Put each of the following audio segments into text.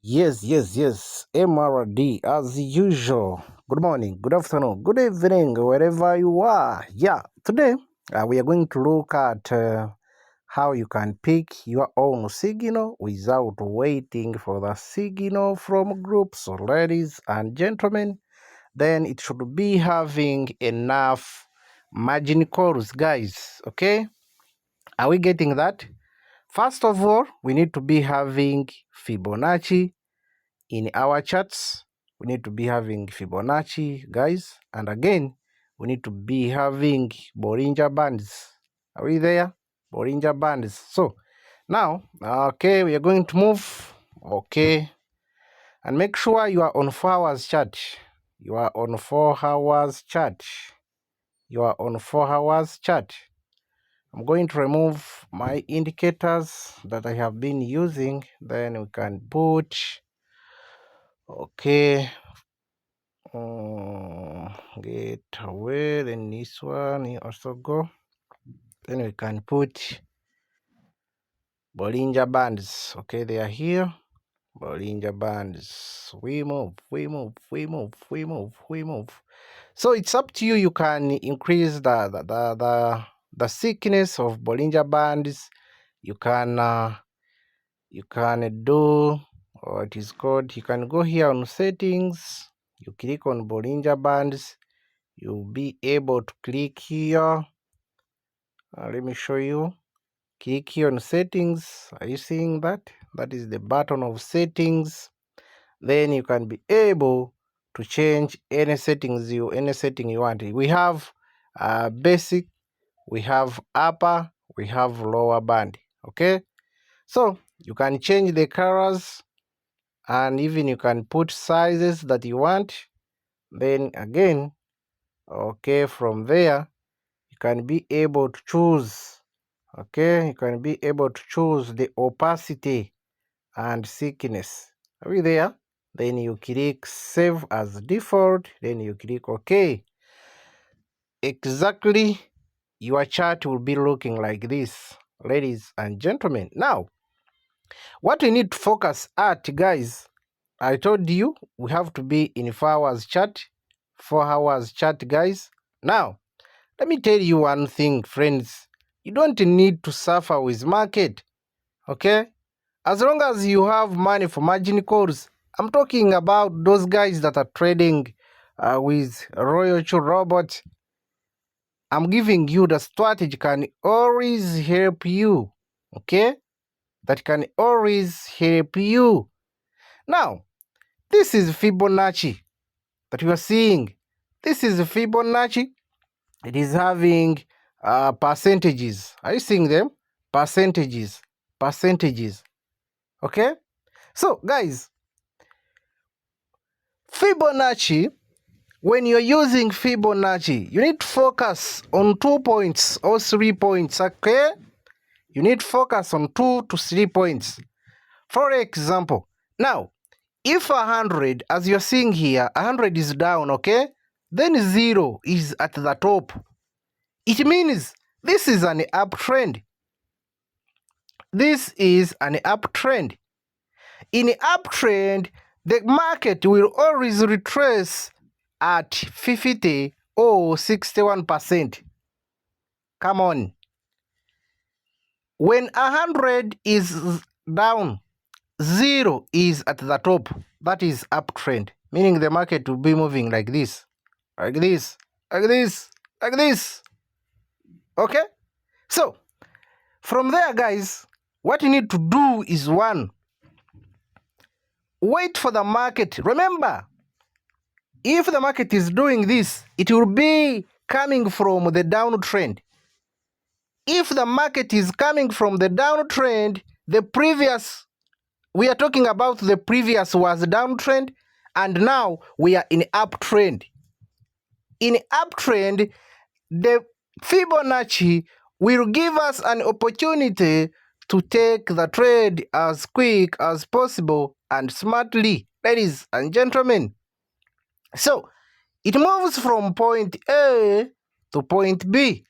Yes. MRD as usual. Good morning, good afternoon, good evening, wherever you are. Yeah, today we are going to look at how you can pick your own signal without waiting for the signal from groups. So, ladies and gentlemen, then it should be having enough margin calls, guys. Okay, are we getting that? First of all, we need to be having Fibonacci in our charts. We need to be having Fibonacci, guys, and again we need to be having Bollinger Bands. Are we there? Bollinger Bands. So now, okay, we are going to move. Okay, and make sure you are on 4 hours chart. You are on 4 hours chart. You are on 4 hours chart. I'm going to remove my indicators that I have been using. Then we can put, okay, get away. Then this one you also go. Then we can put Bollinger Bands. Okay, they are here. Bollinger Bands. We move. So it's up to you. You can increase the thickness of Bollinger Bands. You can do what is called. You can go here on settings. You click on Bollinger Bands. You'll be able to click here. Let me show you. Click here on settings. Are you seeing that? That is the button of settings. Then you can be able to change any setting you want. We have basic, we have upper, we have lower band. Okay, so you can change the colors and even you can put sizes that you want. Then again, okay, from there you can be able to choose. Okay, you can be able to choose the opacity and thickness. Are we there? Then you click save as default. Then you click OK. Exactly, your chart will be looking like this, ladies and gentlemen. Now, what we need to focus at, guys, I told you we have to be in 4 hours chart. 4 hours chart, guys. Now, let me tell you one thing, friends. You don't need to suffer with market, okay? As long as you have money for margin calls. I'm talking about those guys that are trading with Royal Robot. I'm giving you the strategy can always help you, okay? That can always help you. Now, this is Fibonacci that you are seeing. This is Fibonacci. It is having percentages. Are you seeing them? Percentages. Okay? So, guys, Fibonacci, when you're using Fibonacci, you need to focus on 2 points or 3 points, okay? You need to focus on 2 to 3 points. For example, now, if 100, as you're seeing here, 100 is down, okay? Then 0 is at the top. It means this is an uptrend. This is an uptrend. In uptrend, the market will always retrace at 50 or 61%. Come on. When 100 is down, 0 is at the top. That is uptrend, meaning the market will be moving like this, like this, like this, like this. Okay? So, from there, guys, what you need to do is one, wait for the market. Remember, if the market is doing this, it will be coming from the downtrend. If the market is coming from the downtrend, we are talking about the previous was downtrend, and now we are in uptrend. In uptrend, the Fibonacci will give us an opportunity to take the trade as quick as possible and smartly, ladies and gentlemen. So, it moves from point A to point B,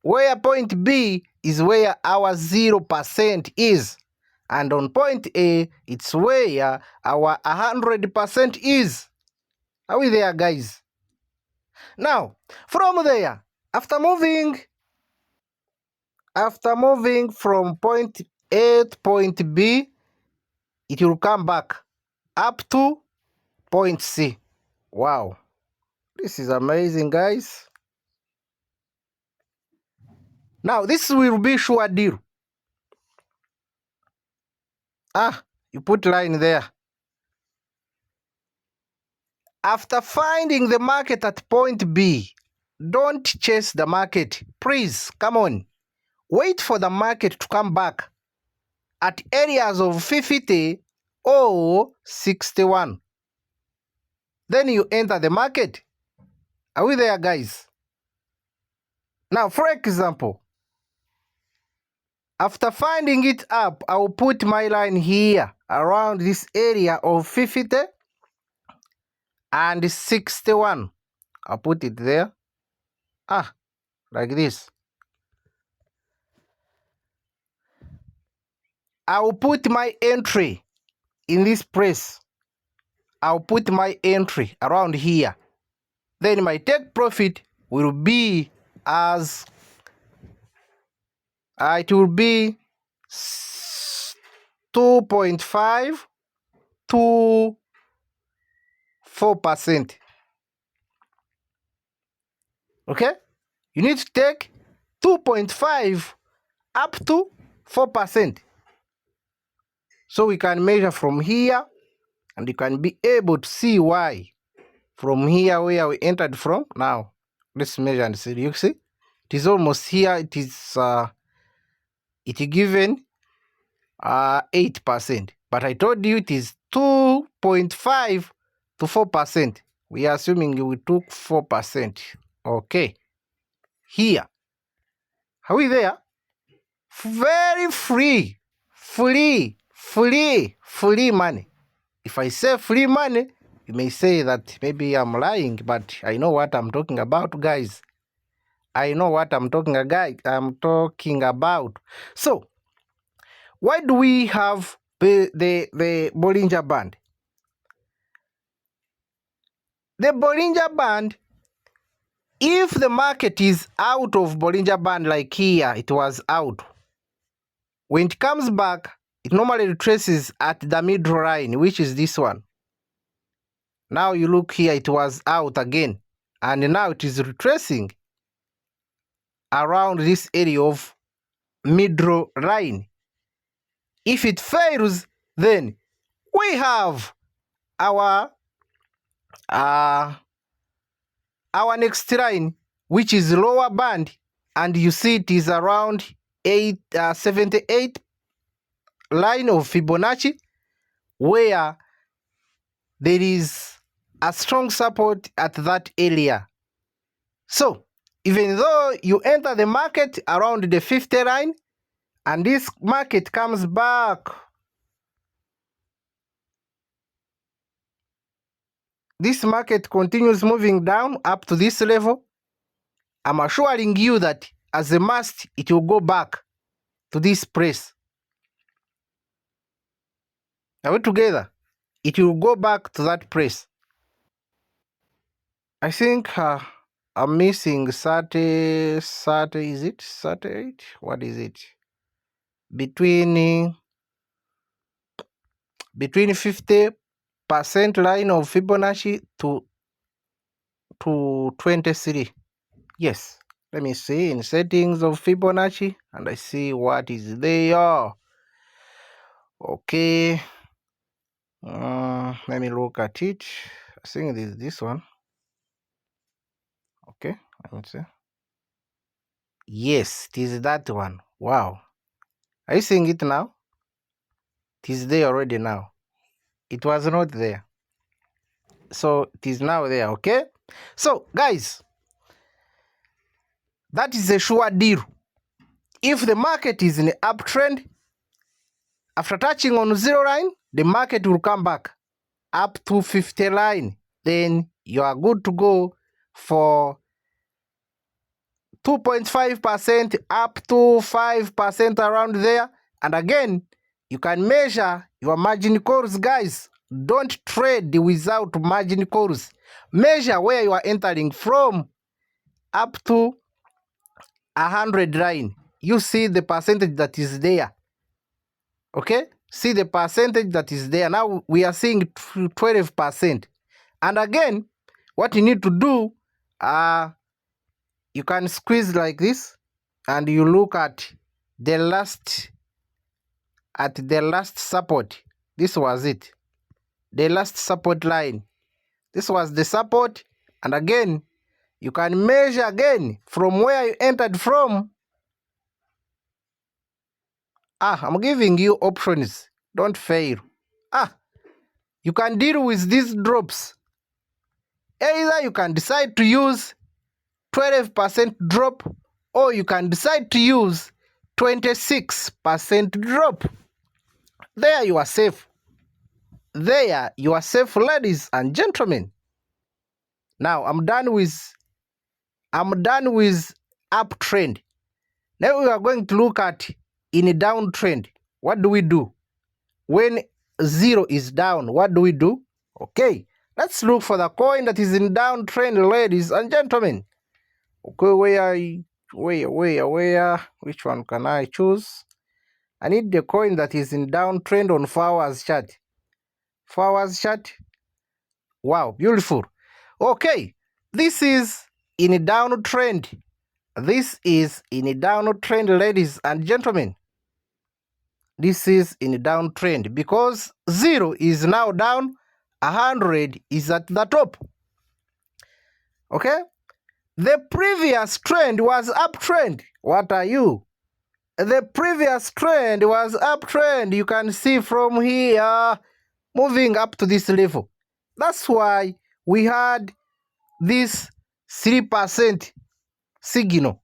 where point B is where our 0% is. And on point A, it's where our 100% is. Are we there, guys? Now, from there, after moving from point A to point B, it will come back up to point C. Wow, this is amazing, guys. Now, this will be sure deal. You put line there. After finding the market at point B, don't chase the market. Please, come on. Wait for the market to come back at areas of 50 or 61. Then you enter the market. Are we there, guys? Now, for example, after finding it up, I'll put my line here around this area of 50 and 61. I'll put it there. Like this. I'll put my entry in this place. I'll put my entry around here. Then my take profit will be as it will be 2.5 to 4%. Okay? You need to take 2.5 up to 4%. So we can measure from here, and you can be able to see why. From here where we entered from, now let's measure and see. You see, it is almost here. It is given 8%, but I told you it is 2.5 to 4%. We are assuming we took 4%. Okay, here, are we there? Very free money. If I say free money, you may say that maybe I'm lying, but I know what I'm talking about, guys. I know what I'm talking about. So, why do we have the Bollinger Band? The Bollinger Band, if the market is out of Bollinger Band, like here, it was out. When it comes back, it normally retraces at the middle line, which is this one. Now you look here, it was out again, and now it is retracing around this area of middle line. If it fails, then we have our next line, which is lower band, and you see it is around 78 line of Fibonacci, where there is a strong support at that area. So even though you enter the market around the 50 line, and this market comes back, this market continues moving down up to this level, I'm assuring you that as a must, it will go back to this place. Are we together? It will go back to that place. I think I'm missing 30, is it 38? What is it? Between 50% line of Fibonacci to 23. Yes. Let me see in settings of Fibonacci, and I see what is there. Okay. Let me look at it. I think it is this one. Okay. Let me see. Yes, it is that one. Wow. Are you seeing it now? It is there already now. It was not there. So it is now there, okay? So, guys, that is a sure deal. If the market is in the uptrend, after touching on zero line, the market will come back up to 50 line. Then you are good to go for 2.5% up to 5% around there. And again, You can measure your margin calls, guys. Don't trade without margin calls. Measure where you are entering from up to 100 line. You see the percentage that is there. Okay? See the percentage that is there. Now we are seeing 12%. And again, what you need to do, you can squeeze like this and you look at the last support. This was it. The last support line. This was the support, and again you can measure again from where you entered from. I'm giving you options. Don't fail. You can deal with these drops. Either you can decide to use 12% drop, or you can decide to use 26% drop. There you are safe. There you are safe, ladies and gentlemen. Now I'm done with uptrend. Now we are going to look at in a downtrend. What do we do? When zero is down, what do we do? Okay, let's look for the coin that is in downtrend, ladies and gentlemen. Okay, where? Which one can I choose? I need the coin that is in downtrend on 4 hours chart. 4 hours chart. Wow, beautiful. Okay, this is in a downtrend. This is in a downtrend, ladies and gentlemen. This is in a downtrend because 0 is now down, 100 is at the top. Okay? The previous trend was uptrend. What are you? The previous trend was uptrend. You can see from here moving up to this level. That's why we had this 3% signal.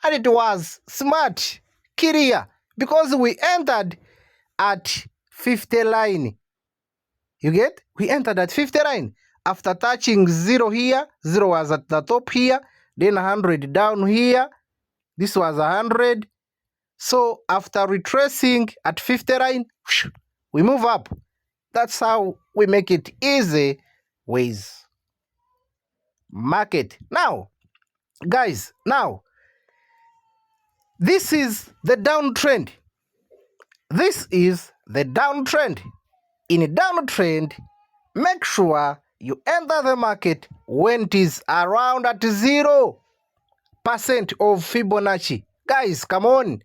And it was smart, clear, because we entered at 50 line. You get? We entered at 50 line. After touching 0 here, 0 was at the top here, then 100 down here. This was 100. So after retracing at 50 line, we move up. That's how we make it easy with market. Now, guys, this is the downtrend. This is the downtrend. In a downtrend, make sure you enter the market when it is around at 0% of Fibonacci. Guys, come on.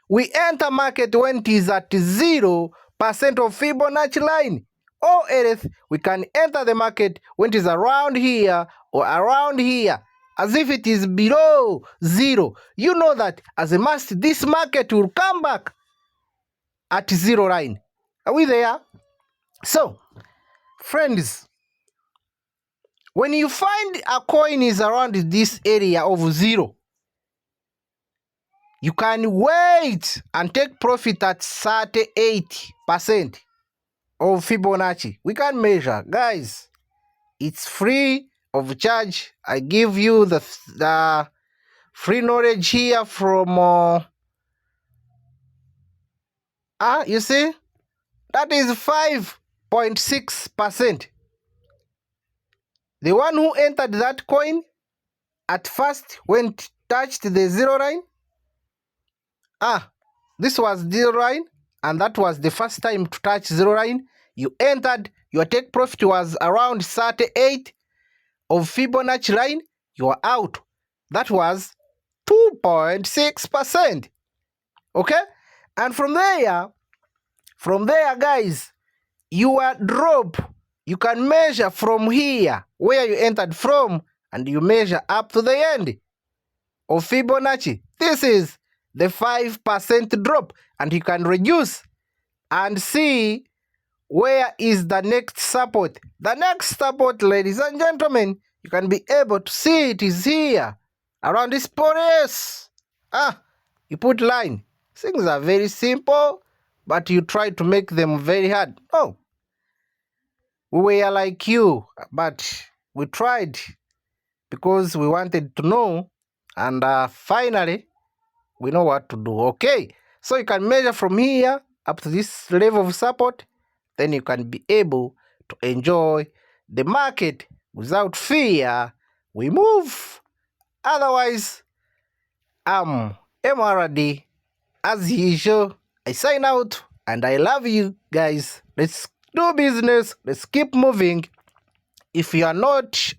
We enter market when it is at 0% of Fibonacci line. Or else, we can enter the market when it is around here or around here. As if it is below 0. You know that as a must, this market will come back at 0 line. Are we there? So, friends, when you find a coin is around this area of 0, you can wait and take profit at 38% of Fibonacci. We can measure. Guys, it's free of charge. I give you the free knowledge here from... you see? That is 5.6%. The one who entered that coin at first when it touched the 0 line, this was 0 line, and that was the first time to touch 0 line. You entered, your take profit was around 38 of Fibonacci line, you are out. That was 2.6%. Okay? And from there, guys, your drop, you can measure from here, where you entered from, and you measure up to the end of Fibonacci. This is the 5% drop, and you can reduce and see where is the next support. The next support, ladies and gentlemen, you can be able to see it is here, around this place. You put line. Things are very simple, but you try to make them very hard. No. We were like you, but we tried because we wanted to know, and finally, we know what to do. Okay, so you can measure from here up to this level of support, then you can be able to enjoy the market without fear. We move. Otherwise, I'm MRD. As usual, I sign out and I love you guys. Let's do business. Let's keep moving. If you are not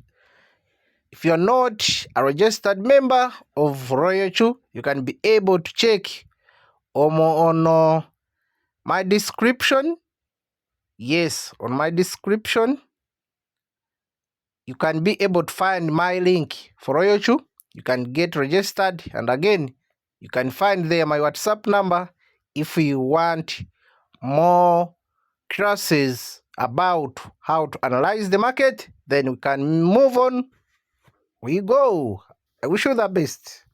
a registered member of Royal Chu, you can be able to check on my description. Yes, on my description, you can be able to find my link for Royal Chu. You can get registered, and again, you can find there my WhatsApp number if you want more classes about how to analyze the market. Then we can move on. We go. I wish you the best.